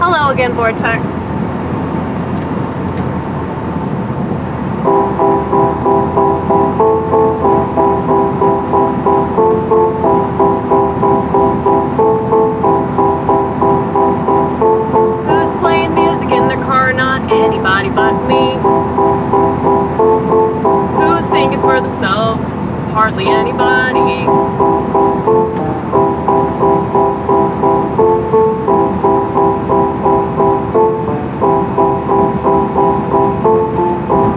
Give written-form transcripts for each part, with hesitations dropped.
Hello again, Vortex. Who's playing music in their car? Not anybody but me. Who's thinking for themselves? Hardly anybody.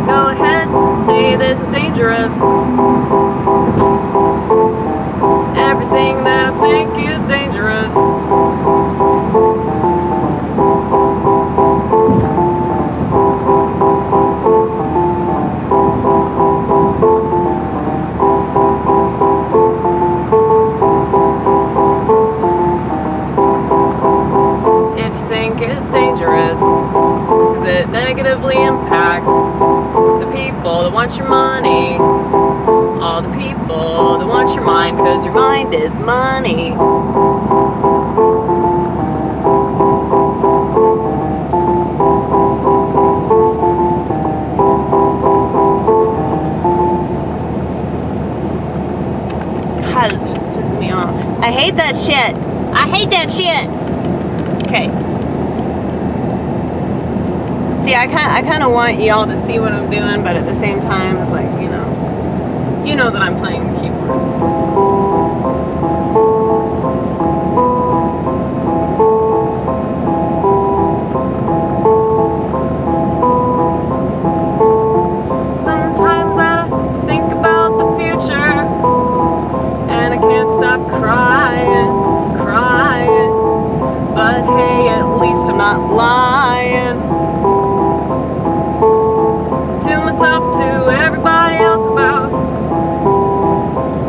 Go ahead, say this is dangerous. Everything that I think is dangerous. It's dangerous because it negatively impacts the people that want your money, all the people that want your mind, because your mind is money. God, this just pisses me off. I hate that shit. I hate that shit. Okay. See, I kind of want y'all to see what I'm doing, but at the same time, it's like, you know that I'm playing the keyboard. Sometimes I think about the future, and I can't stop crying. But hey, at least I'm not lying. To everybody else about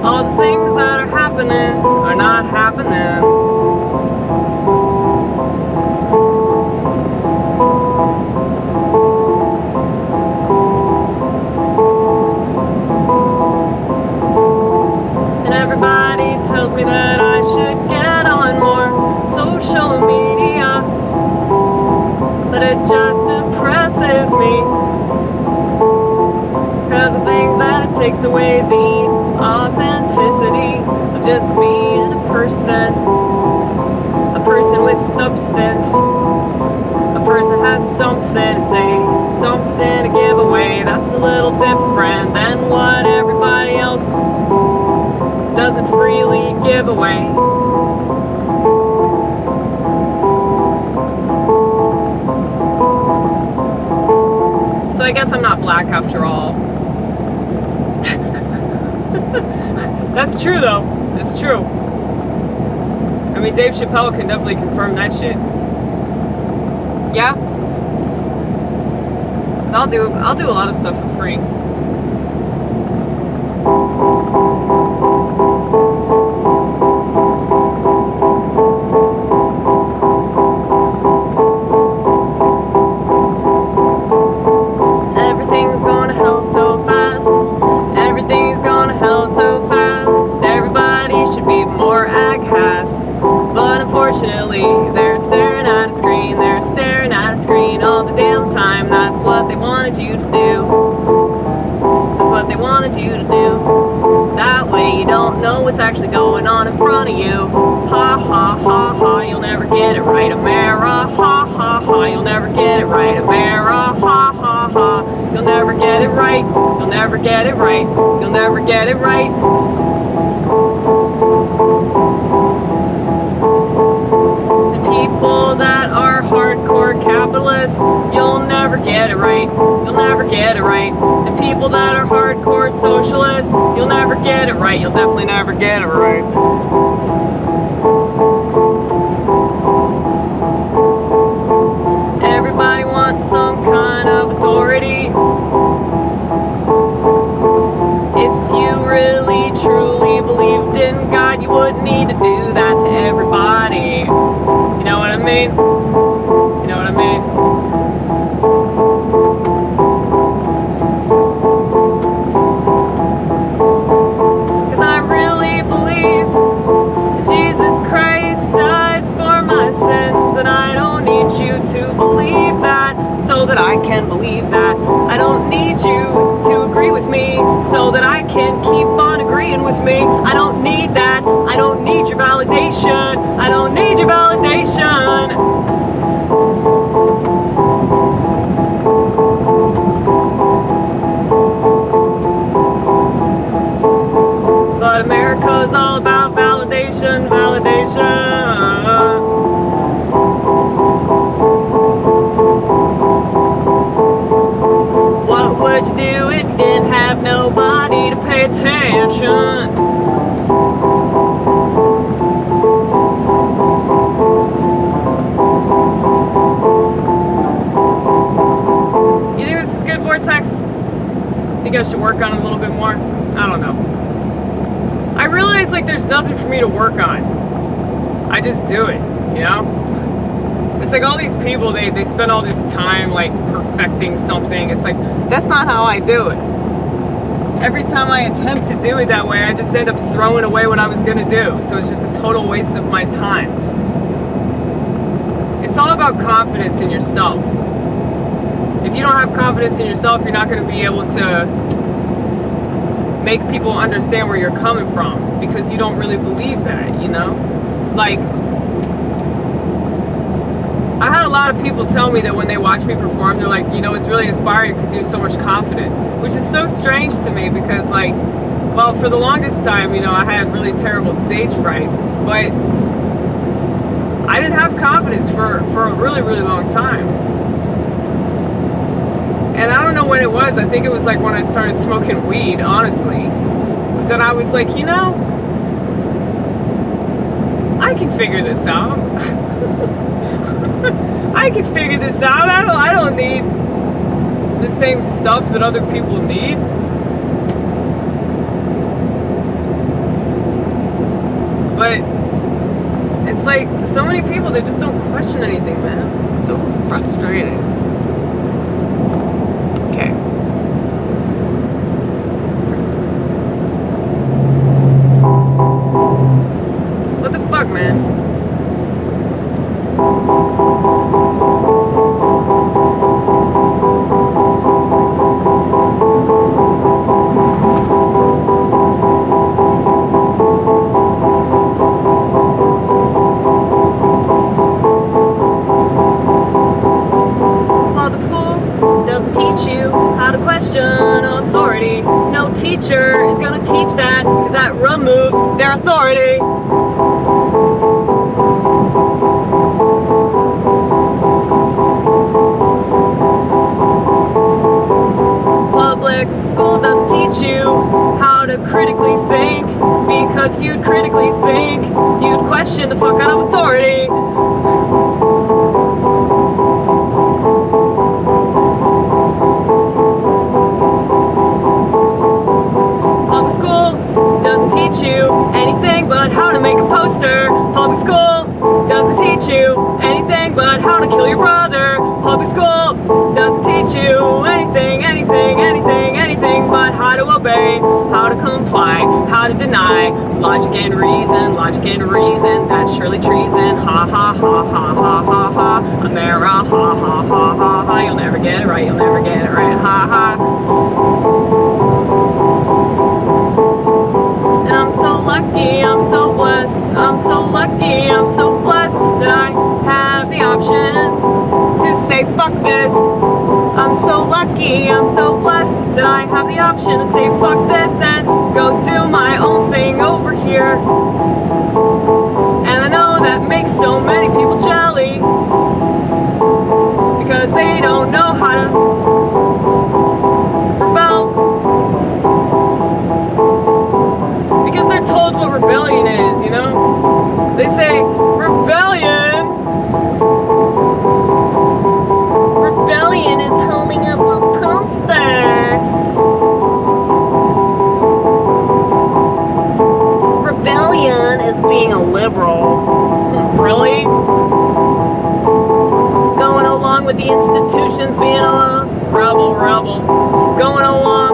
all the things that are happening are not happening. And everybody tells me that I should get on more social media, but it just depresses me. Because I think that it takes away the authenticity of just being a person with substance, a person has something to say, something to give away that's a little different than what everybody else doesn't freely give away. So I guess I'm not black after all. That's true though. It's true. I mean, Dave Chappelle can definitely confirm that shit. Yeah. I'll do a lot of stuff for free. Everything's going to hell so fast. Everything's going to hell so fast. Everybody should be more aghast. But unfortunately, they're staring at a screen. They're staring at a screen all the damn time. That's what they wanted you to do. That's what they wanted you to do. That way you don't know what's actually going on in front of you. Ha ha ha ha, you'll never get it right, Amera. Ha ha ha, you'll never get it right, Amera. Ha ha ha, you'll never get it right. You'll never get it right. You'll never get it right. People that are hardcore capitalists, you'll never get it right. You'll never get it right. And people that are hardcore socialists, you'll never get it right. You'll definitely never get it right. Everybody wants some kind of authority. If you really truly believed in God, you wouldn't need to do that to everybody. You know what I mean? You know what I mean? Cause I really believe that Jesus Christ died for my sins, and I don't need you that I can believe that. I don't need you to agree with me so that I can keep on agreeing with me. I don't need that. I don't need your validation. I don't need your validation. But America's all about validation, validation. What would you do if you didn't have nobody to pay attention? You think this is good, Vortex? Think I should work on it a little bit more? I don't know. I realize like there's nothing for me to work on. I just do it, you know? It's like all these people, they spend all this time like perfecting something. It's like, that's not how I do it. Every time I attempt to do it that way, I just end up throwing away what I was gonna do. So it's just a total waste of my time. It's all about confidence in yourself. If you don't have confidence in yourself, you're not gonna be able to make people understand where you're coming from because you don't really believe that, you know? Like, I had a lot of people tell me that when they watch me perform, they're like, you know, it's really inspiring because you have so much confidence, which is so strange to me because, like, well, for the longest time, you know, I had really terrible stage fright, but I didn't have confidence for a really, really long time. And I don't know when it was. I think it was like when I started smoking weed, honestly, that I was like, you know, I can figure this out. I can figure this out. I don't need the same stuff that other people need. But it's like so many people, they just don't question anything, man. It's so frustrating. Okay. What the fuck, man? Public school doesn't teach you how to question authority. No teacher is gonna teach that, because that removes their authority. Public school doesn't teach you how to critically think, because if you'd critically think, you'd question the fuck out of authority. Public school doesn't teach you anything but how to make a poster. Public school doesn't teach you anything but how to kill your brother. Public school doesn't teach you anything but how to obey, how to comply, how to deny. Logic and reason, that's surely treason. Ha ha ha ha ha ha ha. AMERIHAHAHAHAHAHA, ha ha ha. You'll never get it right, ha ha. And I'm so lucky, I'm so blessed, I'm so lucky, I'm so blessed that I have the option to say fuck this. I'm so lucky, I'm so blessed that I have the option to say fuck this and go do my own thing over here. And I know that makes so many people jelly, because they don't know how to rebel. Because they're told what rebellion is, you know? They say, rebellion is holding up a poster. Rebellion is being a liberal. Really? Going along with the institutions, being a rebel. Going along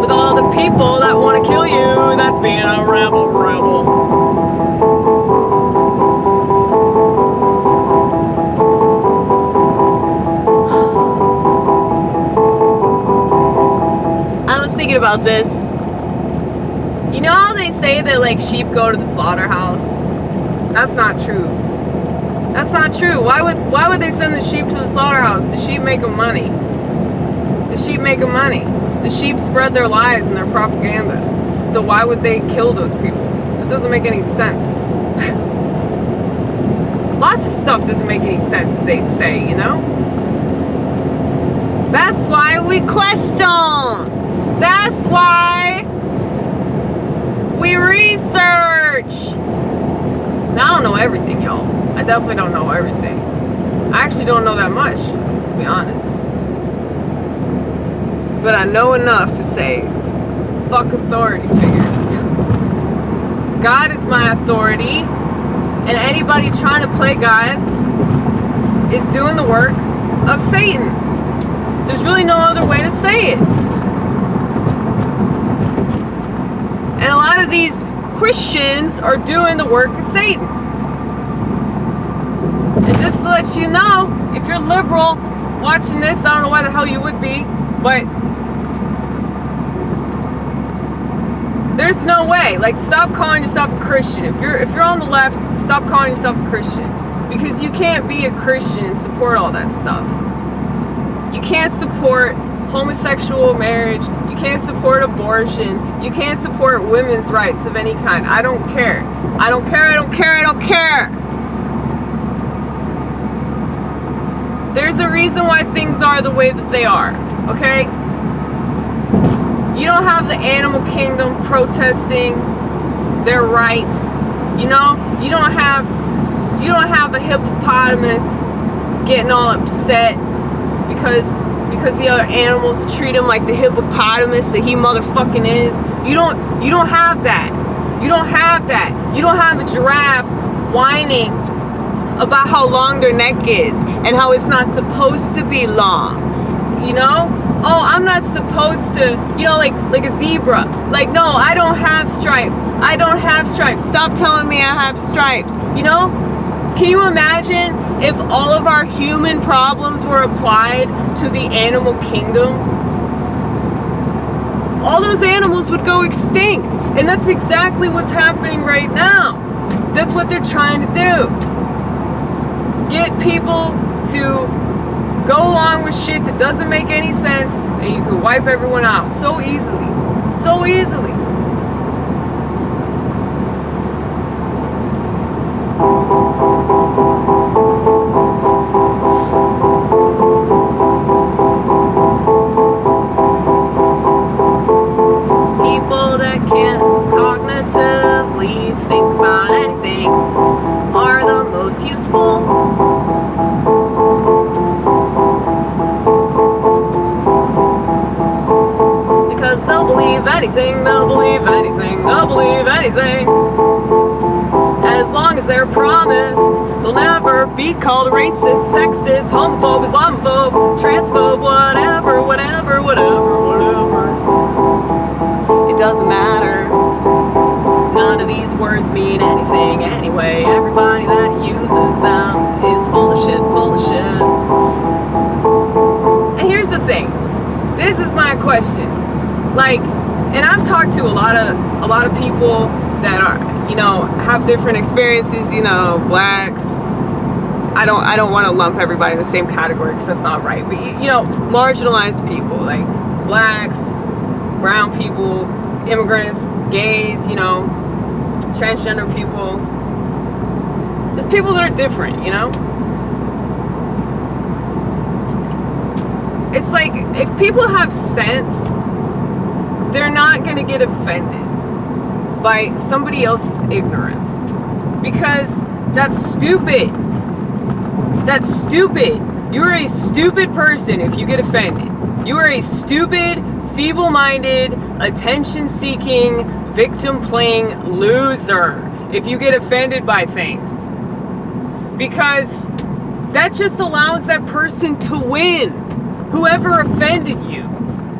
with all the people that want to kill you, that's being a rebel. about this. You know how they say that like sheep go to the slaughterhouse? That's not true. That's not true. Why would they send the sheep to the slaughterhouse? The sheep make them money. The sheep make them money. The sheep spread their lies and their propaganda. So why would they kill those people? It doesn't make any sense. Lots of stuff doesn't make any sense that they say, you know? That's why we question. That's why we research. Now, I don't know everything, y'all. I definitely don't know everything. I actually don't know that much, to be honest. But I know enough to say, fuck authority figures. God is my authority, and anybody trying to play God is doing the work of Satan. There's really no other way to say it. And a lot of these Christians are doing the work of Satan. And just to let you know, if you're liberal watching this, I don't know why the hell you would be, but there's no way. Like, stop calling yourself a Christian. If you're on the left, stop calling yourself a Christian. Because you can't be a Christian and support all that stuff. You can't support homosexual marriage. You can't support abortion. You can't support women's rights of any kind. I don't care. I don't care, I don't care, I don't care. There's a reason why things are the way that they are, okay? You don't have the animal kingdom protesting their rights. You know, you don't have a hippopotamus getting all upset because the other animals treat him like the hippopotamus that he motherfucking is. You don't have that. You don't have that. You don't have a giraffe whining about how long their neck is and how it's not supposed to be long. You know? Oh, I'm not supposed to, you know, like a zebra. Like, no, I don't have stripes. I don't have stripes. Stop telling me I have stripes. You know? Can you imagine if all of our human problems were applied to the animal kingdom? All those animals would go extinct. And that's exactly what's happening right now. That's what they're trying to do. Get people to go along with shit that doesn't make any sense, and you can wipe everyone out so easily. So easily. People that can't cognitively think about anything are the most useful. They'll believe anything, they'll believe anything, they'll believe anything. As long as they're promised, they'll never be called racist, sexist, homophobe, Islamophobe, transphobe, whatever. It doesn't matter. None of these words mean anything anyway. Everybody that uses them is full of shit. And here's the thing. This is my question. Like, and I've talked to a lot of people that are, you know, have different experiences, you know, blacks. I don't want to lump everybody in the same category because that's not right. But, you know, marginalized people, like blacks, brown people, immigrants, gays, you know, transgender people. There's people that are different, you know? It's like, if people have sense, they're not going to get offended by somebody else's ignorance. Because that's stupid. That's stupid. You're a stupid person if you get offended. You are a stupid, feeble-minded, attention-seeking, victim-playing loser if you get offended by things. Because that just allows that person to win. Whoever offended you.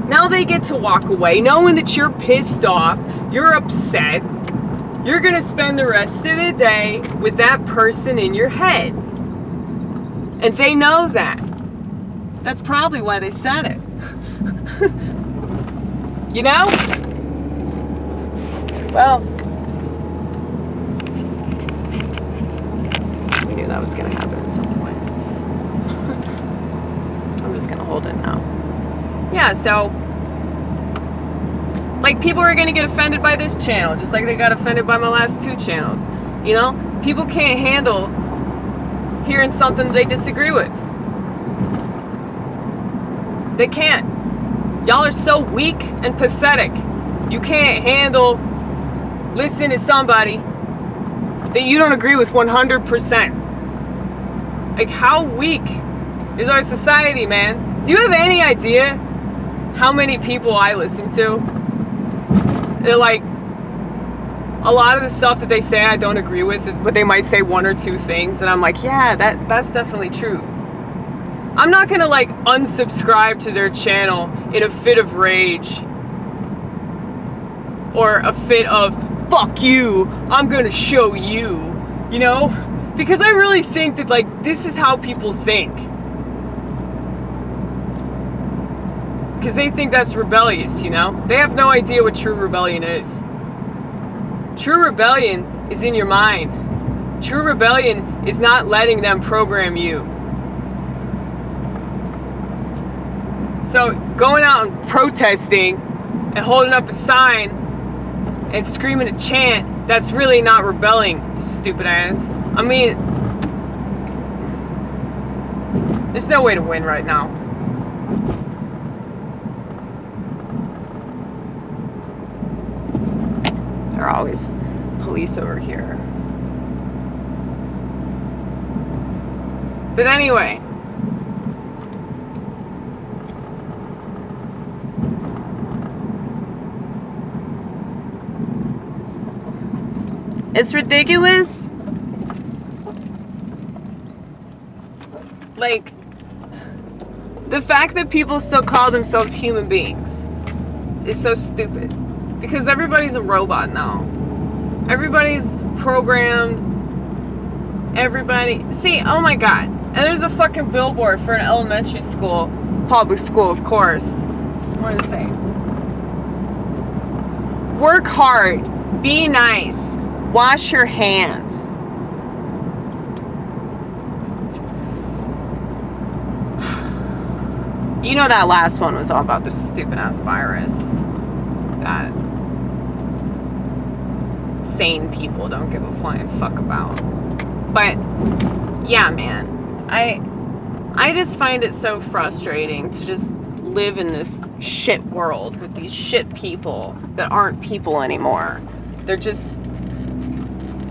Now they get to walk away knowing that you're pissed off, you're upset. You're going to spend the rest of the day with that person in your head. And they know that. That's probably why they said it. You know? Well, we knew that was gonna happen at some point. I'm just gonna hold it now. Yeah, so, like, people are gonna get offended by this channel, just like they got offended by my last 2 channels. You know? People can't handle hearing something they disagree with. They can't. Y'all are so weak and pathetic. You can't handle listening to somebody that you don't agree with 100%. Like, how weak is our society, man? Do you have any idea how many people I listen to? They're like, a lot of the stuff that they say I don't agree with, but they might say 1 or 2 things, and I'm like, yeah, that's definitely true. I'm not gonna, like, unsubscribe to their channel in a fit of rage. Or a fit of, fuck you, I'm gonna show you. You know? Because I really think that, like, this is how people think. Because they think that's rebellious, you know? They have no idea what true rebellion is. True rebellion is in your mind. True rebellion is not letting them program you. So going out and protesting and holding up a sign and screaming a chant, that's really not rebelling, you stupid ass. I mean, there's no way to win right now. There are always police over here. But anyway. It's ridiculous. Like, the fact that people still call themselves human beings is so stupid. Because everybody's a robot now. Everybody's programmed. Everybody. See, oh my god. And there's a fucking billboard for an elementary school. Public school, of course. What does it say? Work hard. Be nice. Wash your hands. You know that last one was all about this stupid ass virus that sane people don't give a flying fuck about. But yeah, man, I just find it so frustrating to just live in this shit world with these shit people that aren't people anymore. They're just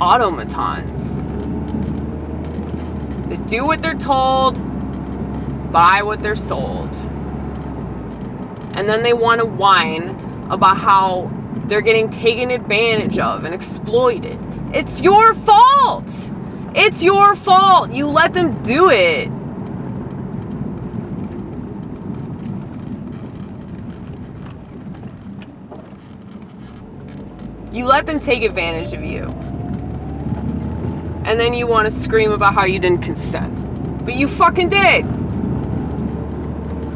automatons. They do what they're told, buy what they're sold. And then they want to whine about how they're getting taken advantage of and exploited. It's your fault! It's your fault! You let them do it. You let them take advantage of you. And then you want to scream about how you didn't consent. But you fucking did!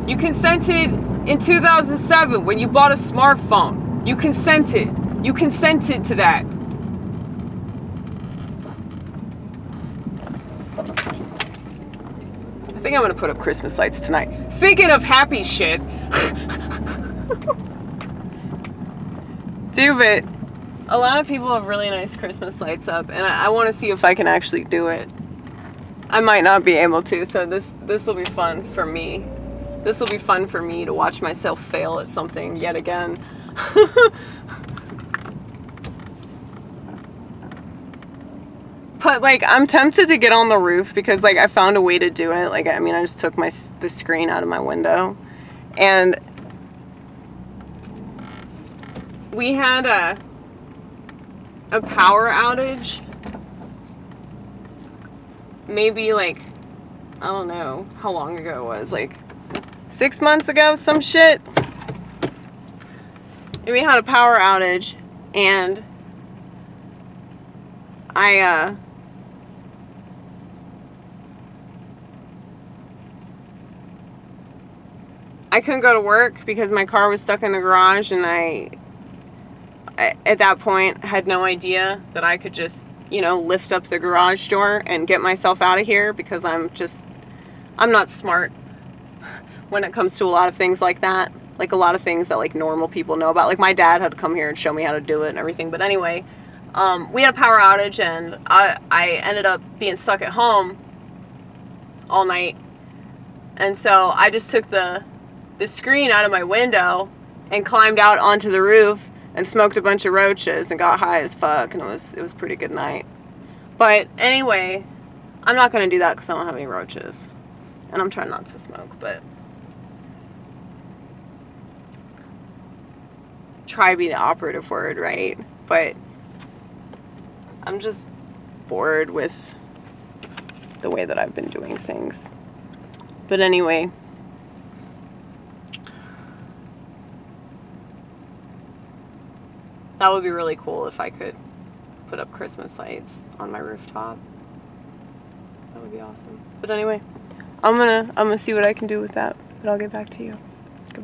You consented in 2007 when you bought a smartphone. You consented. You consented to that. I think I'm gonna put up Christmas lights tonight. Speaking of happy shit. Do it. A lot of people have really nice Christmas lights up, and I want to see if I can actually do it. I might not be able to, so this will be fun for me. This will be fun for me to watch myself fail at something yet again. But like, I'm tempted to get on the roof because like I found a way to do it. Like, I mean, I just took the screen out of my window, and we had a power outage. Maybe like, I don't know how long ago it was, like 6 months ago, some shit. And we had a power outage, and I I couldn't go to work because my car was stuck in the garage, and I at that point had no idea that I could just, you know, lift up the garage door and get myself out of here, because I'm not smart when it comes to a lot of things like that. Like a lot of things that like normal people know about. Like my dad had to come here and show me how to do it and everything. But anyway, we had a power outage, and I ended up being stuck at home all night. And so I just took the screen out of my window and climbed out onto the roof and smoked a bunch of roaches and got high as fuck, and it was a pretty good night. But anyway, I'm not gonna do that because I don't have any roaches, and I'm trying not to smoke, but try be the operative word, right? But I'm just bored with the way that I've been doing things. But anyway, that would be really cool if I could put up Christmas lights on my rooftop. That would be awesome. But anyway, I'm gonna see what I can do with that, but I'll get back to you.